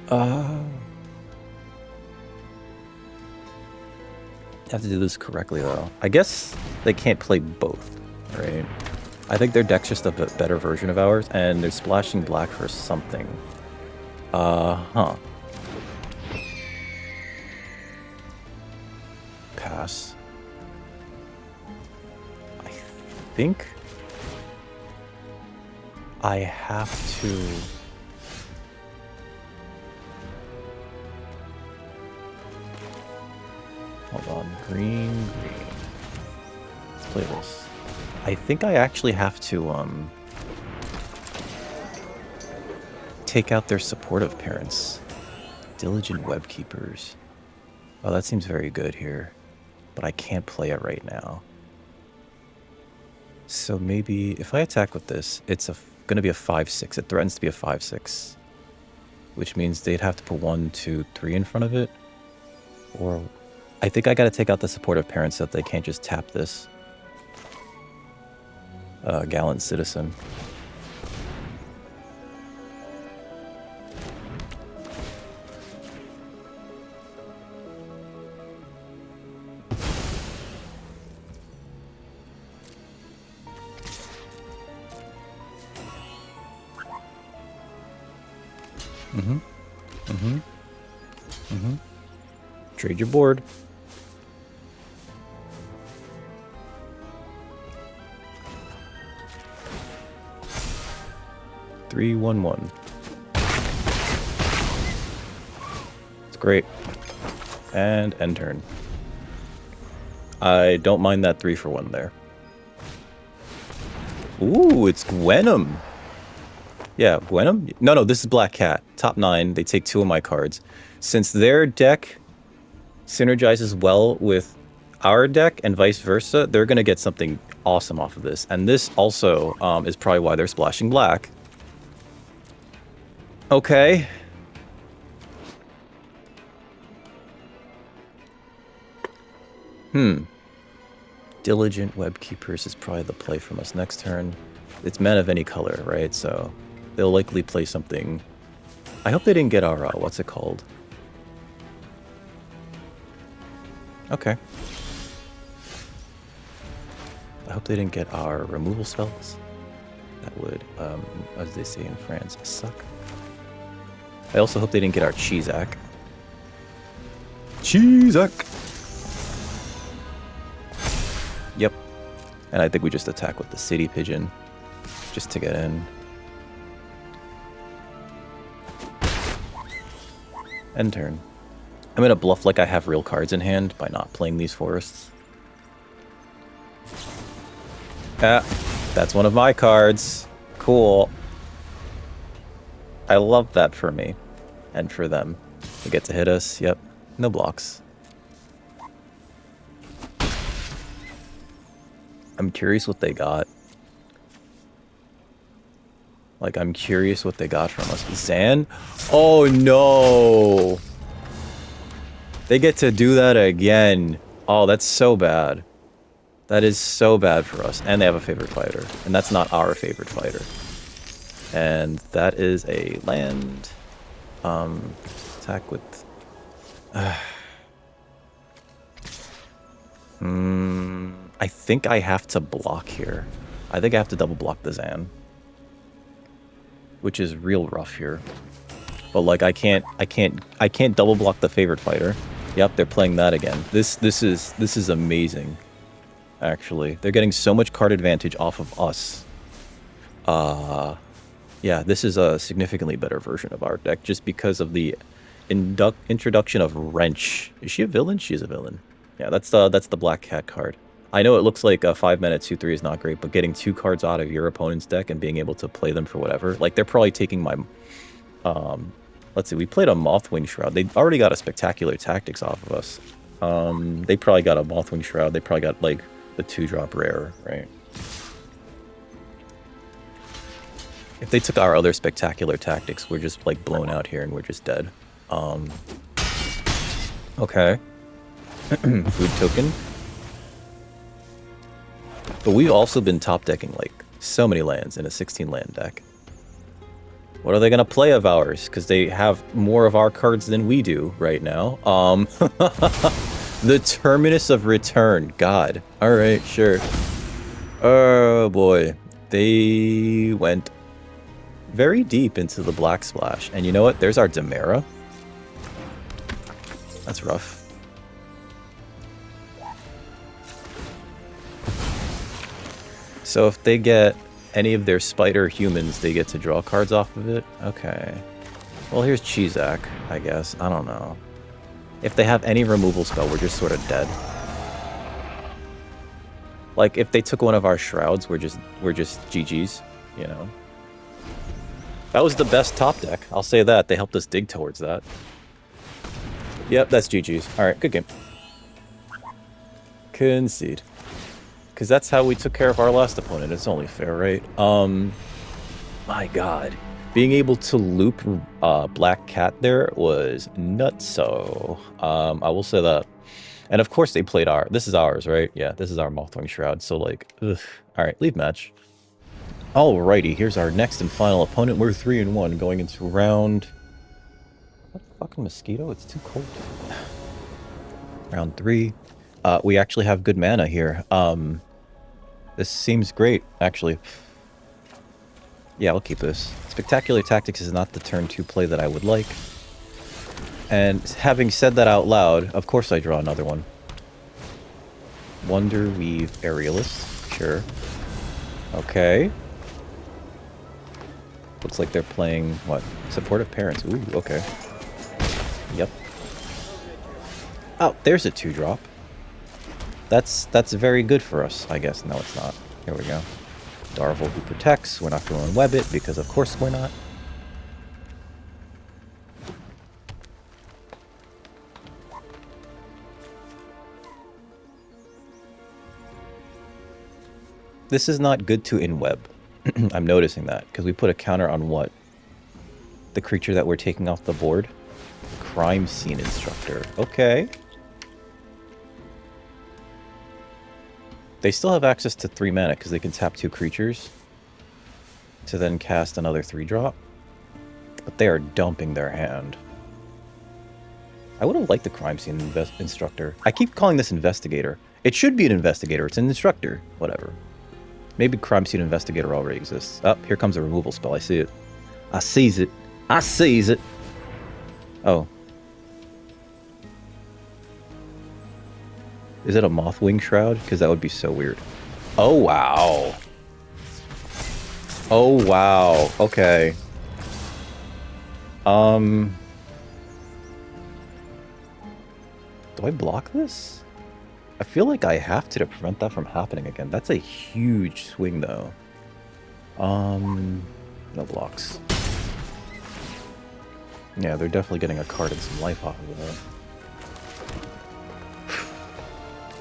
I have to do this correctly, though. I guess they can't play both, right? I think their deck's just a bit better version of ours, and they're splashing black for something. Huh. Pass. I think I have to... Hold on. Green. Let's play this. I think I actually have to, take out their supportive parents. Diligent Web Keepers. Oh, that seems very good here. But I can't play it right now. So maybe if I attack with this, it's a going to be a 5/6. It threatens to be a 5/6. Which means they'd have to put 1, 2, 3 in front of it. Or I think I got to take out the supportive parents so that they can't just tap this. Gallant citizen. Trade your board. 3/1/1. It's great. And end turn. I don't mind that 3 for 1 there. Ooh, it's Gwenum. Yeah, Gwenum? No, this is Black Cat. Top 9. They take 2 of my cards. Since their deck synergizes well with our deck and vice versa, they're going to get something awesome off of this. And this also is probably why they're splashing black. Okay. Diligent Webkeepers is probably the play from us next turn. It's men of any color, right? So they'll likely play something. I hope they didn't get our, what's it called? Okay. I hope they didn't get our removal spells. That would, as they say in France, suck. I also hope they didn't get our Cheezak. Cheezak! Yep. And I think we just attack with the City Pigeon. Just to get in. End turn. I'm going to bluff like I have real cards in hand by not playing these forests. Ah, that's one of my cards. Cool. I love that for me. And for them. They get to hit us. Yep. No blocks. I'm curious what they got. Like, I'm curious what they got from us. Zan? Oh, no! They get to do that again. Oh, that's so bad. That is so bad for us. And they have a favorite fighter. And that's not our favorite fighter. And that is a land. Attack with... I think I have to block here. I think I have to double block the Zan. Which is real rough here. But like I can't double block the favorite fighter. Yep, they're playing that again. This is amazing. Actually, they're getting so much card advantage off of us. Yeah, this is a significantly better version of our deck just because of the introduction of Wrench. Is she a villain? She's a villain. Yeah, that's the Black Cat card. I know it looks like a 5-mana 2/3 is not great, but getting 2 cards out of your opponent's deck and being able to play them for whatever, like they're probably taking my, let's see, we played a Mothwing Shroud. They already got a Spectacular Tactics off of us. They probably got a Mothwing Shroud. They probably got like the 2-drop rare, right? If they took our other Spectacular Tactics, we're just like blown out here and we're just dead. Okay. Food token. But we've also been top decking like so many lands in a 16 land deck. What are they gonna play of ours? Because they have more of our cards than we do right now. The Terminus of Return. God. Alright, sure. Oh boy. They went very deep into the Black Splash. And you know what? There's our Demera. That's rough. So if they get any of their spider humans, they get to draw cards off of it? Okay. Well, here's Cheezak, I guess. I don't know. If they have any removal spell, we're just sort of dead. Like, if they took one of our Shrouds, we're just GG's, you know? That was the best top deck. I'll say that. They helped us dig towards that. Yep, that's GG's. Alright, good game. Concede. Because that's how we took care of our last opponent. It's only fair, right? My god. Being able to loop Black Cat there was nutso. I will say that. And of course they played this is ours, right? Yeah, this is our Mothwing Shroud, so like, ugh. Alright, leave match. Alrighty, here's our next and final opponent. We're 3-1 going into round... What fucking mosquito? It's too cold. Round 3. We actually have good mana here. This seems great, actually. Yeah, I'll keep this. Spectacular Tactics is not the turn 2 play that I would like. And having said that out loud, of course I draw another one. Wonder Weave Aerialist. Sure. Okay. Looks like they're playing, what? Supportive Parents. Ooh, okay. Yep. Oh, there's a 2-drop. That's very good for us, I guess. No, it's not. Here we go. Darvel who protects. We're not going to unweb it, because of course we're not. This is not good to in-web. I'm noticing that, because we put a counter on what? The creature that we're taking off the board? Crime Scene Instructor. Okay. They still have access to 3 mana, because they can tap 2 creatures to then cast another 3-drop. But they are dumping their hand. I would have liked the Crime Scene Instructor. I keep calling this Investigator. It should be an Investigator. It's an Instructor. Whatever. Maybe Crime Scene Investigator already exists. Oh, here comes a removal spell. I see it. I seize it. I seize it. Oh. Is it a Mothwing Shroud? Because that would be so weird. Oh, wow. Oh, wow. Okay. Do I block this? I feel like I have to prevent that from happening again. That's a huge swing, though. No blocks. Yeah, they're definitely getting a card and some life off of that.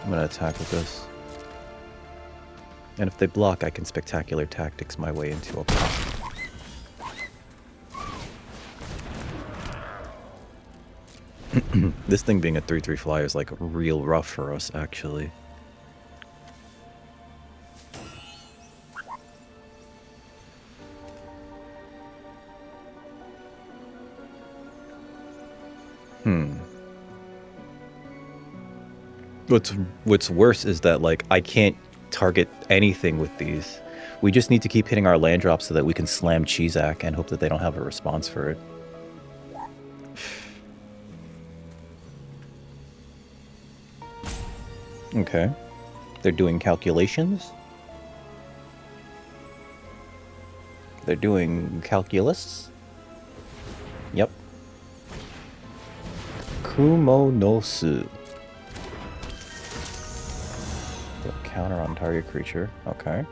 I'm gonna attack with this. And if they block, I can Spectacular Tactics my way into a block. This thing being a 3/3 flyer is like real rough for us, actually. What's worse is that, like, I can't target anything with these. We just need to keep hitting our land drops so that we can slam Chizak and hope that they don't have a response for it. Okay. They're doing calculations. They're doing calculus. Yep. Kumonosu. Counter on target creature. Okay.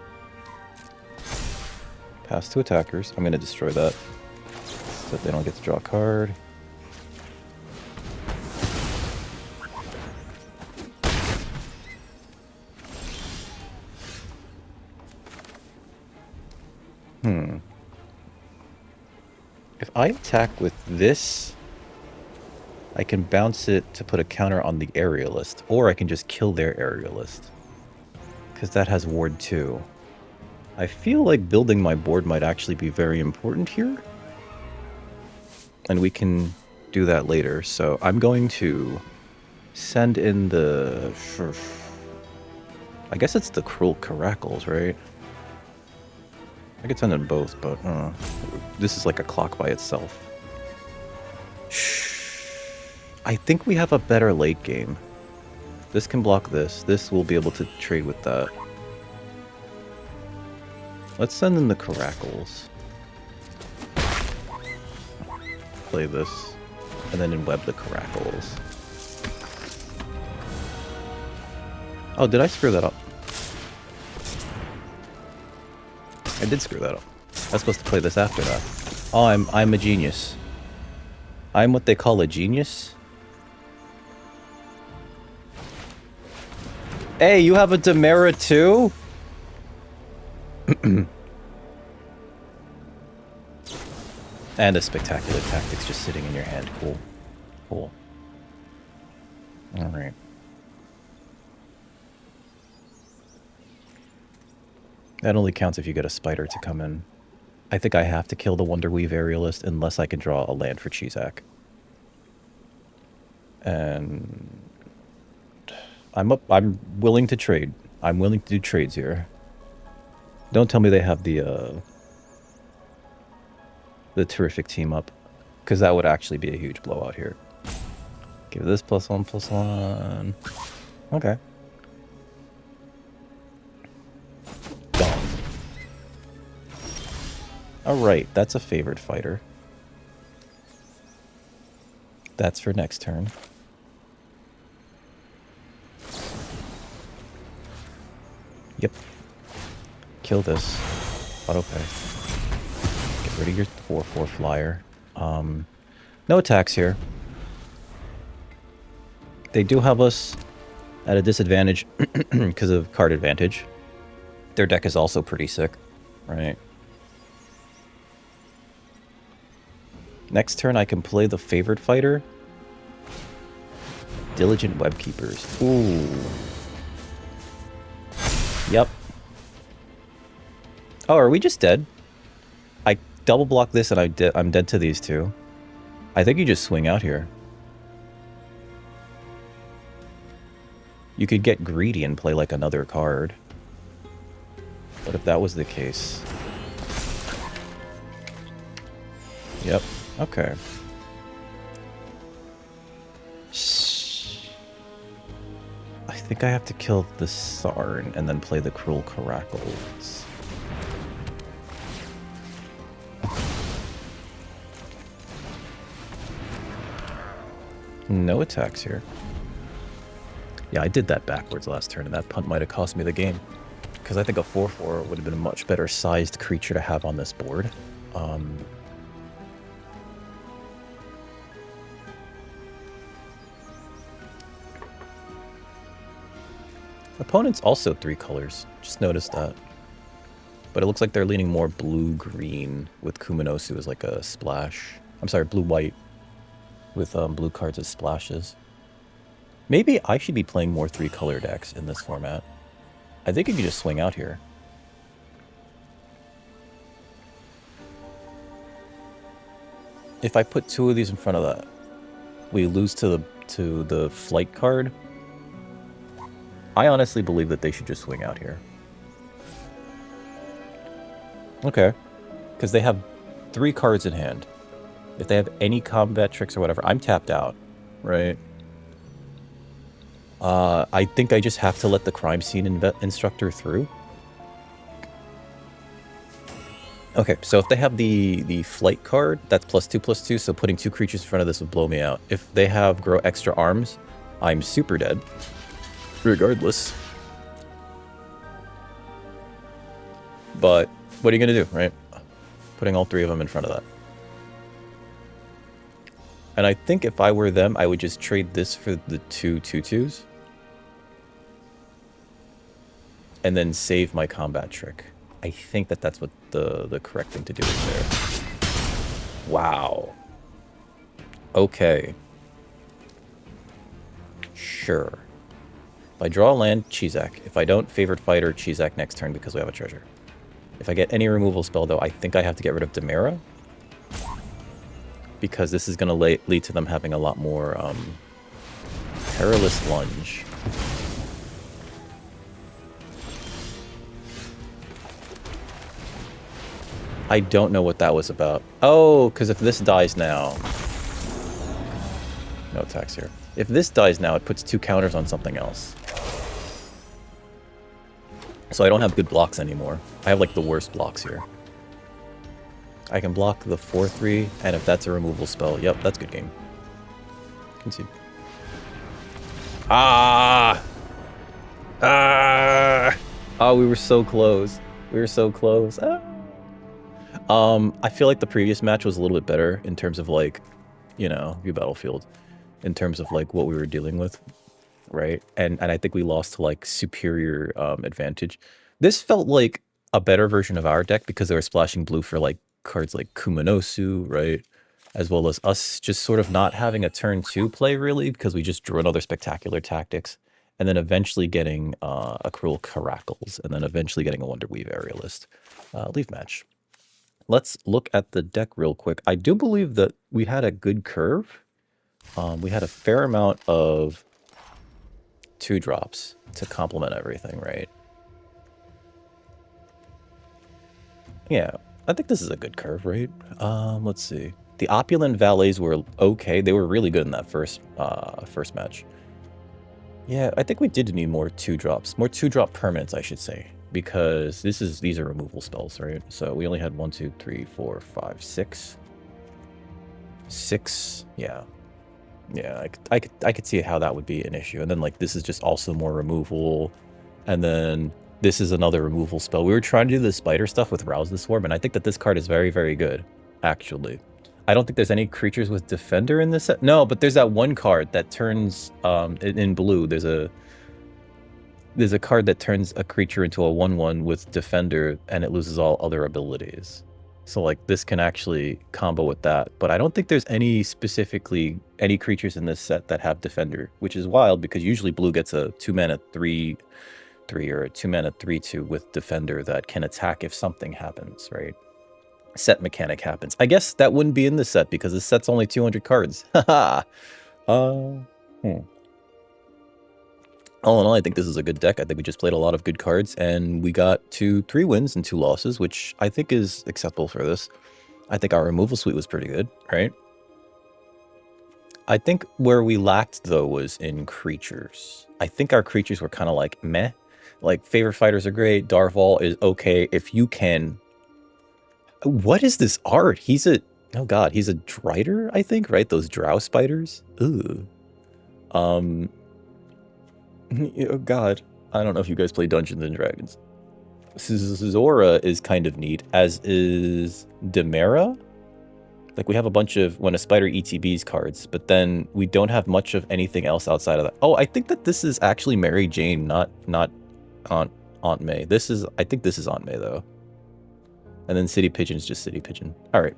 Pass to attackers. I'm going to destroy that so that they don't get to draw a card. If I attack with this, I can bounce it to put a counter on the aerialist, or I can just kill their aerialist. Because that has ward 2. I feel like building my board might actually be very important here. And we can do that later. So I'm going to send in the... I guess it's the Cruel Caracals, right? I could send in both, but this is like a clock by itself. I think we have a better late game. This can block this. This will be able to trade with that. Let's send in the Caracals. Play this. And then in-web the Caracals. Oh, did I screw that up? I did screw that up. I was supposed to play this after that. Oh, I'm a genius. I'm what they call a genius. Hey, you have a Demera too? And a Spectacular Tactics just sitting in your hand. Cool. Cool. Alright. That only counts if you get a spider to come in. I think I have to kill the Wonderweave Aerialist unless I can draw a land for Chizak. And I'm willing to trade. I'm willing to do trades here. Don't tell me they have the terrific team up, because that would actually be a huge blowout here. Give this +1/+1. Okay. Done. Alright, that's a favored fighter. That's for next turn. Yep. Kill this. Autopay. Get rid of your 4/4 flyer. No attacks here. They do have us at a disadvantage because of card advantage. Their deck is also pretty sick, right? Next turn I can play the favored fighter. Diligent Webkeepers. Ooh. Yep. Oh, are we just dead? I double block this and I'm dead to these two. I think you just swing out here. You could get greedy and play like another card. What if that was the case? Yep. Okay. I think I have to kill the Sarn and then play the Cruel Caracals. No attacks here. Yeah, I did that backwards last turn, and that punt might have cost me the game. Because I think a 4/4 would have been a much better sized creature to have on this board. Opponents also 3 colors. Just noticed that. But it looks like they're leaning more blue-green with Kumanosu as like a splash. I'm sorry, blue-white with blue cards as splashes. Maybe I should be playing more 3-color decks in this format. I think you can just swing out here. If I put 2 of these in front of that, we lose to the flight card. I honestly believe that they should just swing out here. Okay. Because they have 3 cards in hand. If they have any combat tricks or whatever, I'm tapped out, right? I think I just have to let the crime scene instructor through. Okay, so if they have the flight card, that's +2/+2, so putting 2 creatures in front of this would blow me out. If they have grow extra arms, I'm super dead. Regardless. But what are you going to do, right? Putting all 3 of them in front of that. And I think if I were them, I would just trade this for the 2 2/2s. And then save my combat trick. I think that that's what the correct thing to do is there. Wow. Okay. Sure. If I draw a land, Chizak. If I don't, favored fighter, Chizak next turn because we have a treasure. If I get any removal spell, though, I think I have to get rid of Demera. Because this is going to lead to them having a lot more Perilous Lunge. I don't know what that was about. Oh, because if this dies now... No attacks here. If this dies now, it puts 2 counters on something else. So I don't have good blocks anymore. I have like the worst blocks here. I can block the 4/3, and if that's a removal spell, yep, that's good game. Concede. Ah! Ah! Oh, we were so close. We were so close. Ah! I feel like the previous match was a little bit better in terms of like, you know, view battlefield, in terms of like what we were dealing with, right? And I think we lost to like superior advantage. This felt like a better version of our deck because they were splashing blue for like cards like Kumanosu, right? As well as us just sort of not having a turn 2 play, really, because we just drew another Spectacular Tactics, and then eventually getting a Cruel Caracals, and then eventually getting a Wonder Weave Aerialist. Leaf match. Let's look at the deck real quick. I do believe that we had a good curve. We had a fair amount of 2-drops to complement everything, right? Yeah, I think this is a good curve, right? Let's see. The Opulent Valets were okay. They were really good in that first match. Yeah, I think we did need more 2-drops. More 2-drop permanents, I should say. Because these are removal spells, right? So we only had 1, 2, 3, 4, 5, 6. 6, yeah. Yeah, I could see how that would be an issue. And then, like, this is just also more removal. And then this is another removal spell. We were trying to do the spider stuff with Rouse the Swarm, and I think that this card is very, very good, actually. I don't think there's any creatures with Defender in this set. No, but there's that one card that turns, in blue, there's a card that turns a creature into a 1/1 with Defender, and it loses all other abilities. So, like, this can actually combo with that. But I don't think there's any creatures in this set that have Defender, which is wild because usually blue gets a 2-mana 3/3 or a 2-mana 3/2 with Defender that can attack if something happens, right? Set mechanic happens. I guess that wouldn't be in this set because this set's only 200 cards. Haha. All in all, I think this is a good deck. I think we just played a lot of good cards, and we got 3 wins and 2 losses, which I think is acceptable for this. I think our removal suite was pretty good, right? I think where we lacked, though, was in creatures. I think our creatures were kind of like meh. Like, Favorite Fighters are great. Darval is okay if you can... What is this art? He's a... Oh, God. He's a Drider, I think, right? Those drow spiders? Ooh. Oh, God. I don't know if you guys play Dungeons & Dragons. Zora is kind of neat, as is Demera. Like, we have a bunch of when a spider ETBs cards, but then we don't have much of anything else outside of that. Oh, I think that this is actually Mary Jane, not Aunt May. I think this is Aunt May, though. And then City Pigeon is just City Pigeon. All right.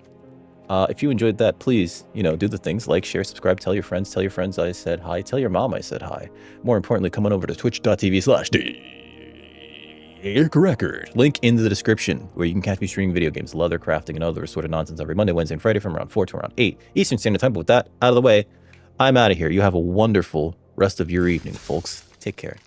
If you enjoyed that, please, do the things like, share, subscribe, tell your friends I said hi, tell your mom I said hi. More importantly, come on over to twitch.tv/DakeRecord. Link in the description where you can catch me streaming video games, leather crafting, and other sort of nonsense every Monday, Wednesday, and Friday from around 4 to around 8 Eastern Standard Time. But with that out of the way, I'm out of here. You have a wonderful rest of your evening, folks. Take care.